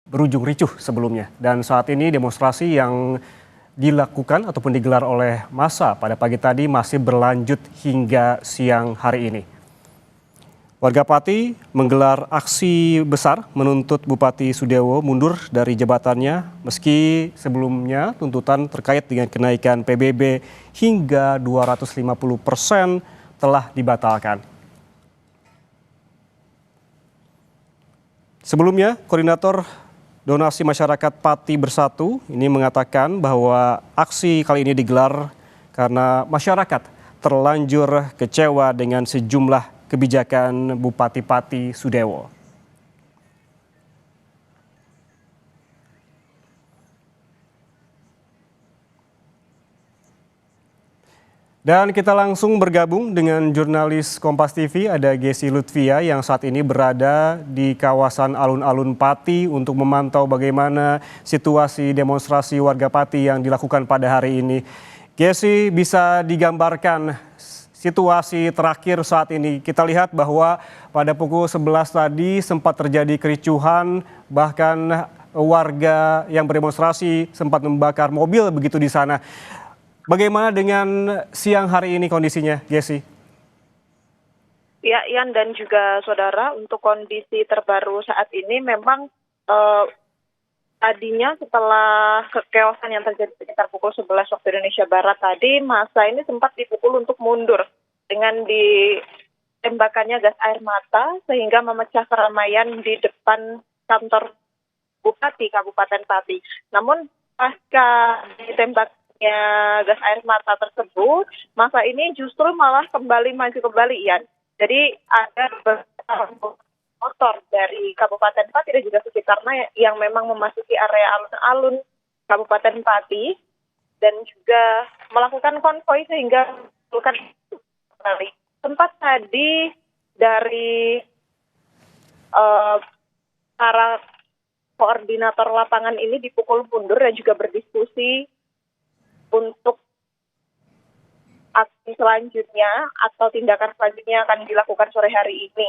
berujung ricuh sebelumnya. Dan saat ini demonstrasi yang dilakukan ataupun digelar oleh massa pada pagi tadi masih berlanjut hingga siang hari ini. Warga Pati menggelar aksi besar menuntut Bupati Sudewo mundur dari jabatannya meski sebelumnya tuntutan terkait dengan kenaikan PBB hingga 250% telah dibatalkan. Sebelumnya, Koordinator Donasi Masyarakat Pati Bersatu ini mengatakan bahwa aksi kali ini digelar karena masyarakat terlanjur kecewa dengan sejumlah kebijakan Bupati Pati Sudewo. Dan kita langsung bergabung dengan jurnalis Kompas TV, ada Gesi Lutfia yang saat ini berada di kawasan alun-alun Pati untuk memantau bagaimana situasi demonstrasi warga Pati yang dilakukan pada hari ini. Gesi, bisa digambarkan situasi terakhir saat ini? Kita lihat bahwa pada pukul 11 tadi sempat terjadi kericuhan, bahkan warga yang berdemonstrasi sempat membakar mobil begitu di sana. Bagaimana dengan siang hari ini kondisinya, Gesi? Ya, Ian dan juga saudara, untuk kondisi terbaru saat ini memang tadinya setelah kekeosan yang terjadi sekitar pukul 11 waktu Indonesia Barat tadi, massa ini sempat dipukul untuk mundur dengan ditembakannya gas air mata sehingga memecah keramaian di depan kantor Bupati Kabupaten Pati. Namun pasca ditembak gas air mata tersebut, masa ini justru malah maju kembali, Ian. Jadi ada beberapa motor dari Kabupaten Pati dan juga sekitarnya yang memang memasuki area alun-alun Kabupaten Pati dan juga melakukan konvoi sehingga melakukan kembali. Tempat tadi dari para koordinator lapangan ini dipukul mundur dan juga berdiskusi untuk aksi selanjutnya atau tindakan selanjutnya akan dilakukan sore hari ini,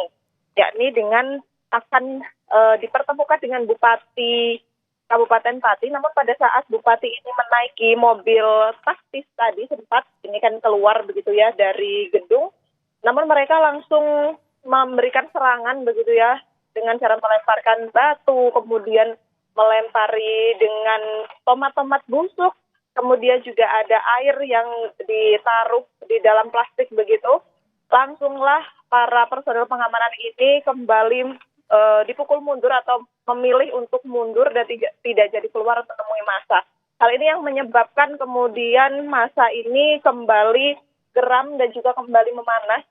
yakni dengan akan dipertemukan dengan Bupati Kabupaten Pati. Namun pada saat Bupati ini menaiki mobil taktis tadi sempat ini kan keluar begitu ya dari gedung, namun mereka langsung memberikan serangan begitu ya dengan cara melemparkan batu, kemudian melempari dengan tomat-tomat busuk. Kemudian juga ada air yang ditaruh di dalam plastik begitu. Langsunglah para personel pengamanan ini kembali dipukul mundur atau memilih untuk mundur dan tidak jadi keluar untuk menemui massa. Hal ini yang menyebabkan kemudian massa ini kembali geram dan juga kembali memanas,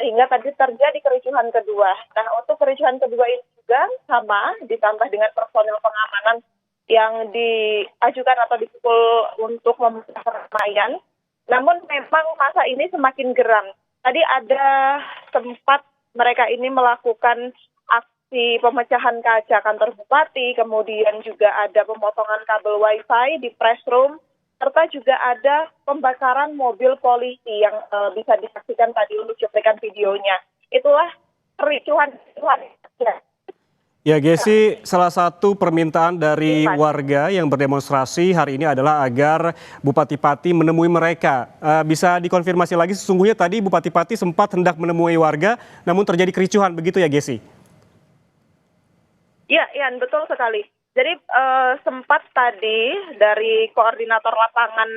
sehingga tadi terjadi kericuhan kedua. Nah, untuk kericuhan kedua ini juga sama ditambah dengan personel pengamanan yang diajukan atau dipukul untuk memecah keramaian. Namun memang masa ini semakin geram. Tadi ada sempat mereka ini melakukan aksi pemecahan kaca kantor bupati, kemudian juga ada pemotongan kabel wifi di press room, serta juga ada pembakaran mobil polisi yang bisa disaksikan tadi untuk cuplikan videonya. Itulah kericuhan. Ya, Gesi, salah satu permintaan dari warga yang berdemonstrasi hari ini adalah agar Bupati Pati menemui mereka. Bisa dikonfirmasi lagi, sesungguhnya tadi Bupati Pati sempat hendak menemui warga, namun terjadi kericuhan, begitu ya, Gesi? Ya, Ian, betul sekali. Jadi sempat tadi dari koordinator lapangan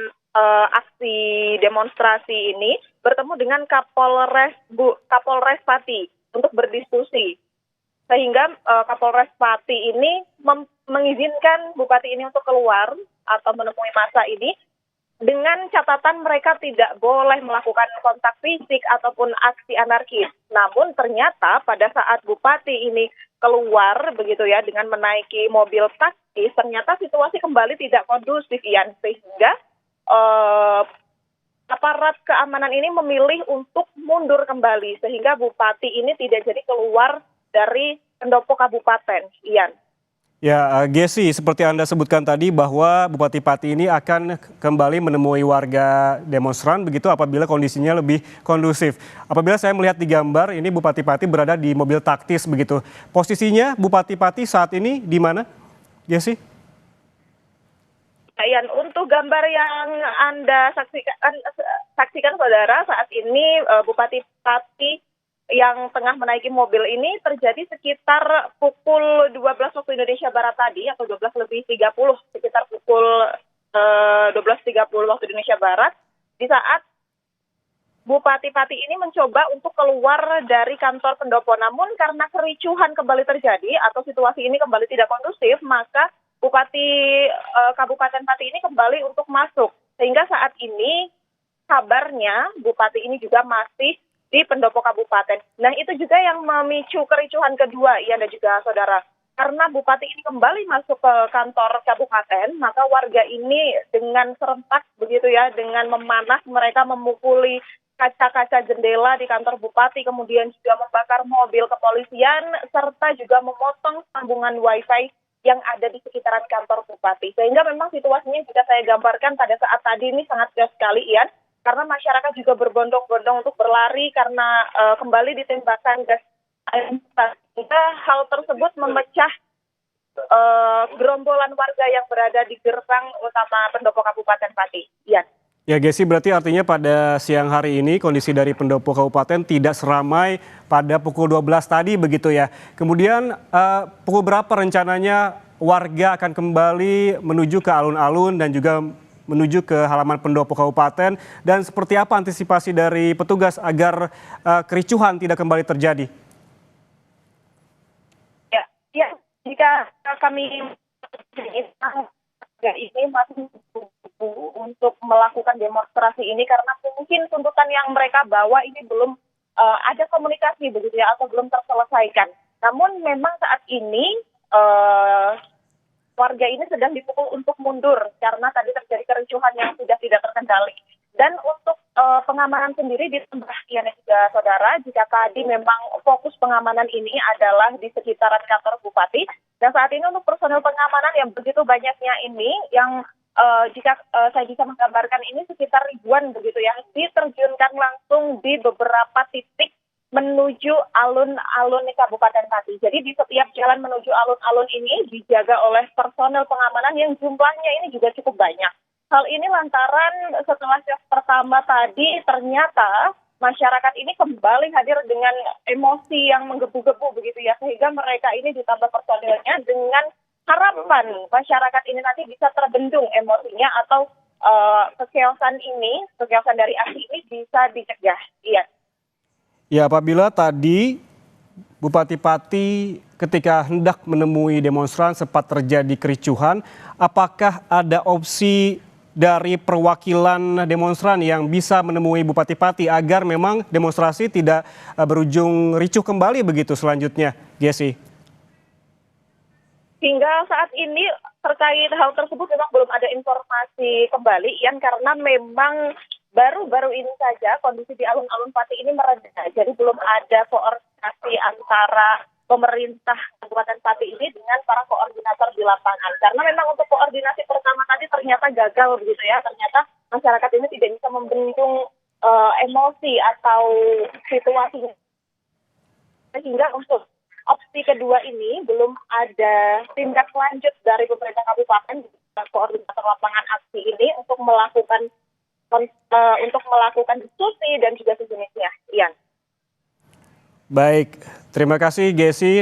aksi demonstrasi ini bertemu dengan Kapolres Pati untuk berdiskusi. Sehingga Kapolres Pati ini mengizinkan Bupati ini untuk keluar atau menemui massa ini dengan catatan mereka tidak boleh melakukan kontak fisik ataupun aksi anarkis. Namun ternyata pada saat Bupati ini keluar begitu ya dengan menaiki mobil taktis, ternyata situasi kembali tidak kondusif, Ian, sehingga aparat keamanan ini memilih untuk mundur kembali sehingga Bupati ini tidak jadi keluar dari pendopo kabupaten, Ian. Ya, Gesi, seperti Anda sebutkan tadi bahwa Bupati Pati ini akan kembali menemui warga demonstran begitu apabila kondisinya lebih kondusif. Apabila saya melihat di gambar ini Bupati Pati berada di mobil taktis begitu. Posisinya Bupati Pati saat ini di mana? Gesi? Ian, untuk gambar yang Anda saksikan saudara, saat ini Bupati Pati yang tengah menaiki mobil ini terjadi sekitar pukul 12 waktu Indonesia Barat tadi, atau 12:30, sekitar pukul 12:30 waktu Indonesia Barat, di saat Bupati Pati ini mencoba untuk keluar dari kantor pendopo. Namun karena kericuhan kembali terjadi atau situasi ini kembali tidak kondusif, maka Bupati Kabupaten Pati ini kembali untuk masuk. Sehingga saat ini kabarnya Bupati ini juga masih di pendopo kabupaten. Nah, itu juga yang memicu kericuhan kedua, Ian dan juga saudara. Karena Bupati ini kembali masuk ke kantor kabupaten, maka warga ini dengan serentak begitu ya, dengan memanah mereka memukuli kaca-kaca jendela di kantor Bupati, kemudian juga membakar mobil kepolisian, serta juga memotong sambungan wifi yang ada di sekitaran kantor Bupati. Sehingga memang situasinya jika saya gambarkan pada saat tadi ini sangat gas sekali, Ian, karena masyarakat juga berbondong-bondong untuk berlari karena kembali ditembakkan gas air mata. Sehingga hal tersebut memecah gerombolan warga yang berada di gerbang utama pendopo Kabupaten Pati. Ian. Ya Gesi, berarti artinya pada siang hari ini kondisi dari pendopo kabupaten tidak seramai pada pukul 12 tadi begitu ya. Kemudian pukul berapa rencananya warga akan kembali menuju ke alun-alun dan juga menuju ke halaman pendopo kabupaten, dan seperti apa antisipasi dari petugas agar kericuhan tidak kembali terjadi? Ya, jika kami ini masih untuk melakukan demonstrasi ini karena mungkin tuntutan yang mereka bawa ini belum ada komunikasi begitu ya, atau belum terselesaikan. Namun memang saat ini warga ini sedang dipukul untuk mundur karena tadi terjadi kericuhan yang sudah tidak terkendali. Dan untuk pengamanan sendiri ditambah Ian dan juga saudara, jika tadi memang fokus pengamanan ini adalah di sekitaran kantor Bupati, dan saat ini untuk personel pengamanan yang begitu banyaknya ini, yang jika saya bisa menggambarkan ini sekitar ribuan begitu ya, diterjunkan langsung di beberapa titik menuju alun-alun di Kabupaten Pati. Jadi di setiap jalan menuju alun-alun ini dijaga oleh personel pengamanan yang jumlahnya ini juga cukup banyak. Hal ini lantaran setelah shift pertama tadi ternyata masyarakat ini kembali hadir dengan emosi yang menggebu-gebu begitu ya, sehingga mereka ini ditambah personelnya dengan harapan masyarakat ini nanti bisa terbendung emosinya atau kekeosan dari aksi ini bisa dicegah. Iya. Ya, apabila tadi Bupati Pati ketika hendak menemui demonstran sempat terjadi kericuhan, apakah ada opsi dari perwakilan demonstran yang bisa menemui Bupati Pati agar memang demonstrasi tidak berujung ricuh kembali begitu selanjutnya, Gesi? Hingga saat ini terkait hal tersebut memang belum ada informasi kembali, Ian, karena memang baru-baru ini saja kondisi di alun-alun Pati ini mereda. Jadi belum ada koordinasi antara pemerintah Kabupaten Pati ini dengan para koordinator di lapangan. Karena memang untuk koordinasi pertama tadi ternyata gagal begitu ya. Ternyata masyarakat ini tidak bisa membendung emosi atau situasinya. Sehingga untuk opsi kedua ini belum ada tindak lanjut dari pemerintah kabupaten, koordinator lapangan aksi ini untuk melakukan diskusi dan juga sejenisnya. Ian. Baik, terima kasih Gesi.